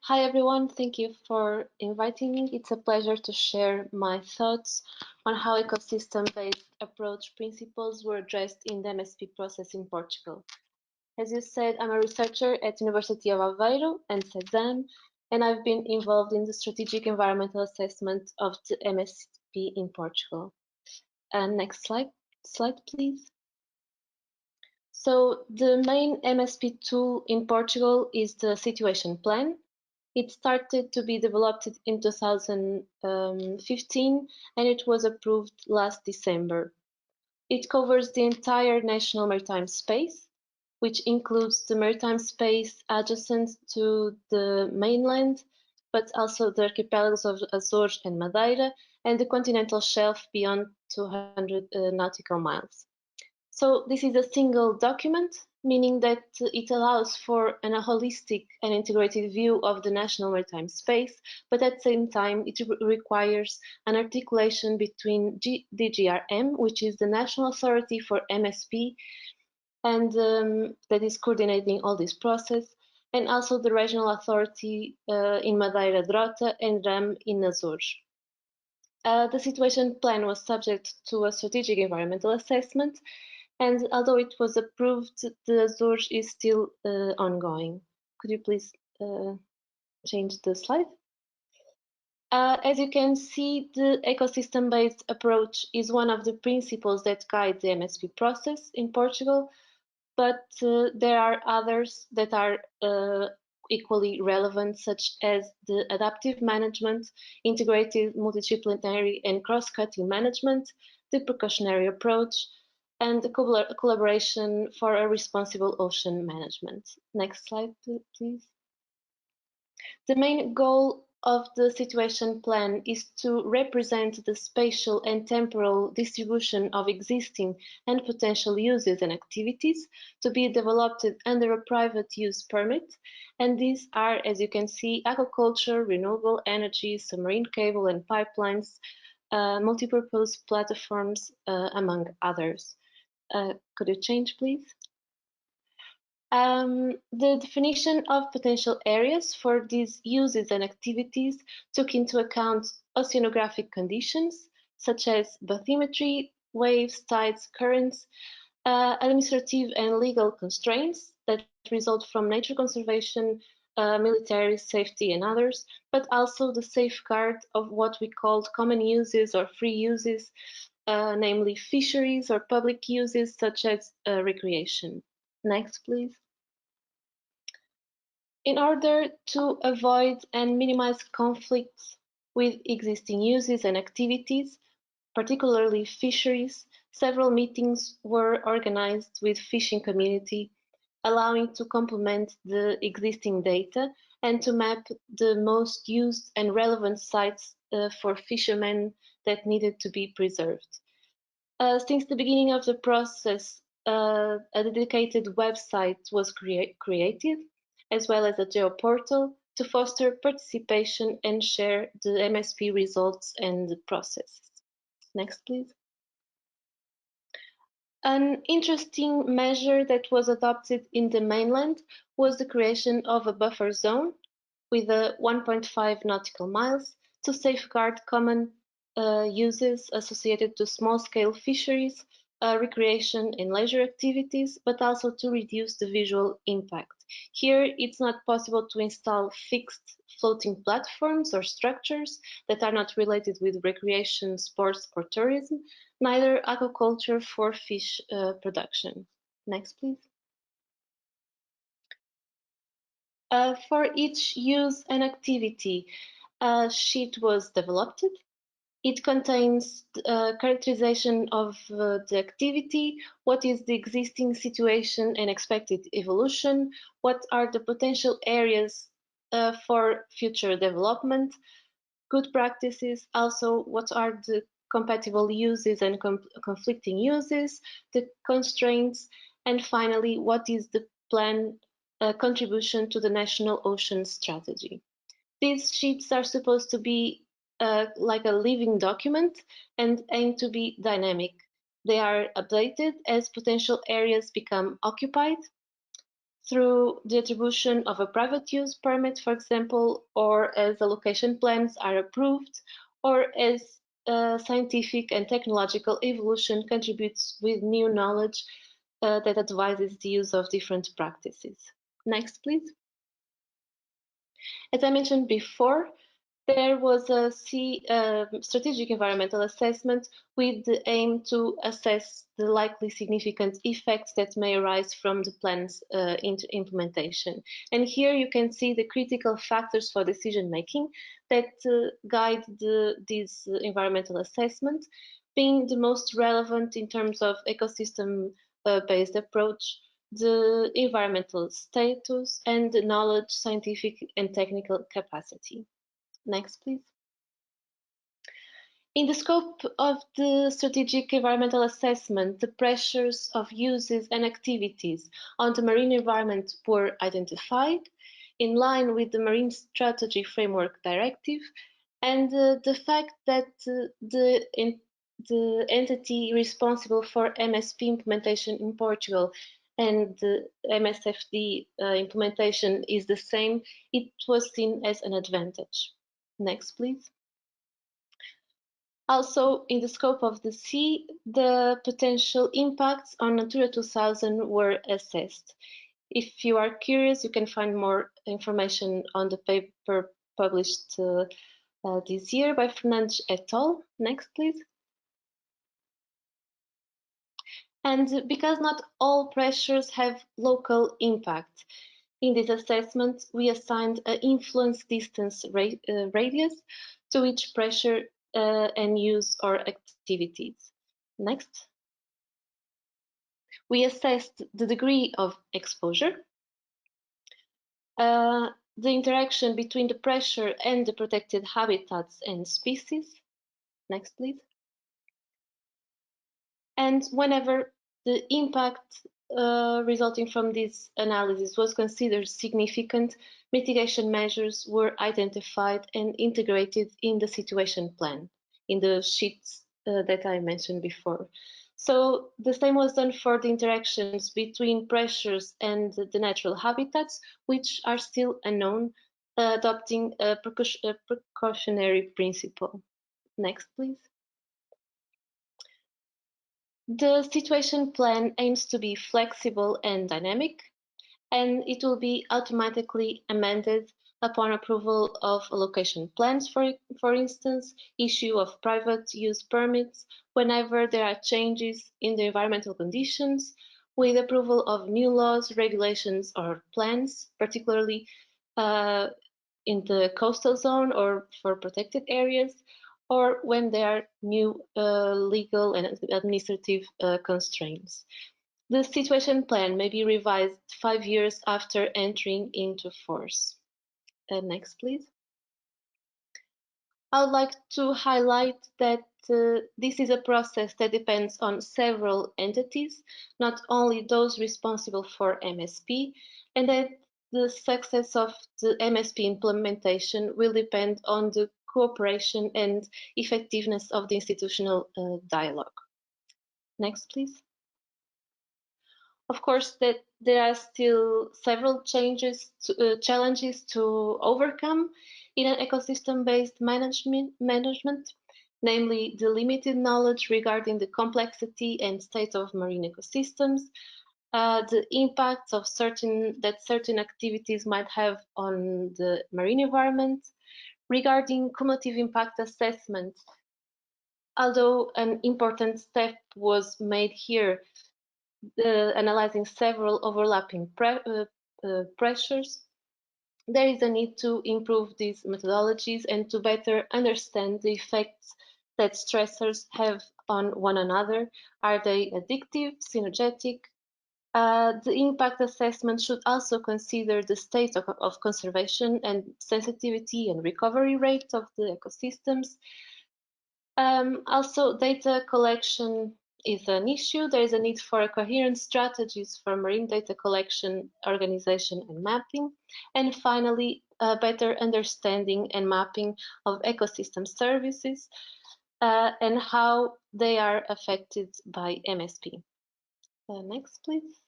Hi everyone, thank you for inviting me. It's a pleasure to share my thoughts on how ecosystem-based approach principles were addressed in the MSP process in Portugal. As you said, I'm a researcher at University of Aveiro and CESAM, and I've been involved in the strategic environmental assessment of the MSP in Portugal. Next slide please. So the main MSP tool in Portugal is the situation plan. It started to be developed in 2015 and it was approved last December. It covers the entire national maritime space, which includes the maritime space adjacent to the mainland, but also the archipelagos of Azores and Madeira, and the continental shelf beyond 200 nautical miles. So this is a single document, meaning that it allows for a holistic and integrated view of the national maritime space, but at the same time it requires an articulation between DGRM, which is the National Authority for MSP, and that is coordinating all this process, and also the regional authority in Madeira, Drota, and RAM in Azores. The situation plan was subject to a strategic environmental assessment, and although it was approved, the Azores is still ongoing. Could you please change the slide? As you can see, the ecosystem-based approach is one of the principles that guide the MSP process in Portugal, but there are others that are equally relevant, such as the adaptive management, integrated multidisciplinary and cross-cutting management, the precautionary approach, and the collaboration for a responsible ocean management. Next slide, please. The main goal of the situation plan is to represent the spatial and temporal distribution of existing and potential uses and activities to be developed under a private use permit. And these are, as you can see, aquaculture, renewable energy, submarine cable and pipelines, multipurpose platforms, among others. Could you change, please? The definition of potential areas for these uses and activities took into account oceanographic conditions, such as bathymetry, waves, tides, currents, administrative and legal constraints that result from nature conservation, military safety and others, but also the safeguard of what we called common uses or free uses, namely fisheries or public uses such as recreation. Next, please. In order to avoid and minimize conflicts with existing uses and activities, particularly fisheries, several meetings were organized with fishing community, allowing to complement the existing data and to map the most used and relevant sites for fishermen that needed to be preserved. Since the beginning of the process, a dedicated website was created, as well as a geoportal to foster participation and share the MSP results and the processes. Next, please. An interesting measure that was adopted in the mainland was the creation of a buffer zone with a 1.5 nautical miles to safeguard common uses associated to small-scale fisheries, recreation and leisure activities, but also to reduce the visual impact. Here, it's not possible to install fixed floating platforms or structures that are not related with recreation, sports, or tourism, neither aquaculture for fish production. Next, please. For each use and activity, a sheet was developed. It contains characterization of the activity, what is the existing situation and expected evolution, what are the potential areas for future development, good practices, also what are the compatible uses and conflicting uses, the constraints, and finally, what is the plan contribution to the National Ocean Strategy. These sheets are supposed to be like a living document and aim to be dynamic. They are updated as potential areas become occupied. through the attribution of a private use permit, for example, or as allocation plans are approved, or as scientific and technological evolution contributes with new knowledge that advises the use of different practices. Next, please. As I mentioned before, there was a strategic environmental assessment with the aim to assess the likely significant effects that may arise from the plan's implementation. And here you can see the critical factors for decision making that guide this environmental assessment, being the most relevant in terms of ecosystem-based approach, the environmental status, and the knowledge, scientific and technical capacity. Next, please. In the scope of the strategic environmental assessment, the pressures of uses and activities on the marine environment were identified in line with the Marine Strategy Framework Directive, and the fact that the entity responsible for MSP implementation in Portugal and the MSFD implementation is the same, it was seen as an advantage. Next, please. Also, in the scope of the sea, the potential impacts on Natura 2000 were assessed. If you are curious, you can find more information on the paper published this year by Fernandes et al. Next, please. And because not all pressures have local impact, in this assessment, we assigned an influence distance radius to each pressure and use or activities. Next. We assessed the degree of exposure, the interaction between the pressure and the protected habitats and species. Next, please. And whenever the impact resulting from this analysis was considered significant, mitigation measures were identified and integrated in the situation plan, in the sheets that I mentioned before. So the same was done for the interactions between pressures and the natural habitats, which are still unknown, adopting a precautionary principle. Next, please. The situation plan aims to be flexible and dynamic, and it will be automatically amended upon approval of allocation plans, for instance, issue of private use permits, whenever there are changes in the environmental conditions, with approval of new laws, regulations, or plans, particularly in the coastal zone or for protected areas, or when there are new legal and administrative constraints. The situation plan may be revised 5 years after entering into force. Next, please. I would like to highlight that this is a process that depends on several entities, not only those responsible for MSP, and that the success of the MSP implementation will depend on the cooperation and effectiveness of the institutional dialogue. Next, please. Of course, that there are still several challenges to overcome in an ecosystem-based management, namely the limited knowledge regarding the complexity and state of marine ecosystems, the impacts of certain activities might have on the marine environment, regarding cumulative impact assessments. Although an important step was made here, analyzing several overlapping pressures, there is a need to improve these methodologies and to better understand the effects that stressors have on one another. Are they addictive, synergetic? The impact assessment should also consider the state of conservation and sensitivity and recovery rate of the ecosystems. Also, data collection is an issue. There is a need for coherent strategies for marine data collection, organization, and mapping. And finally, a better understanding and mapping of ecosystem services and how they are affected by MSP. Next, please.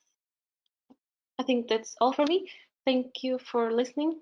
I think that's all for me. Thank you for listening.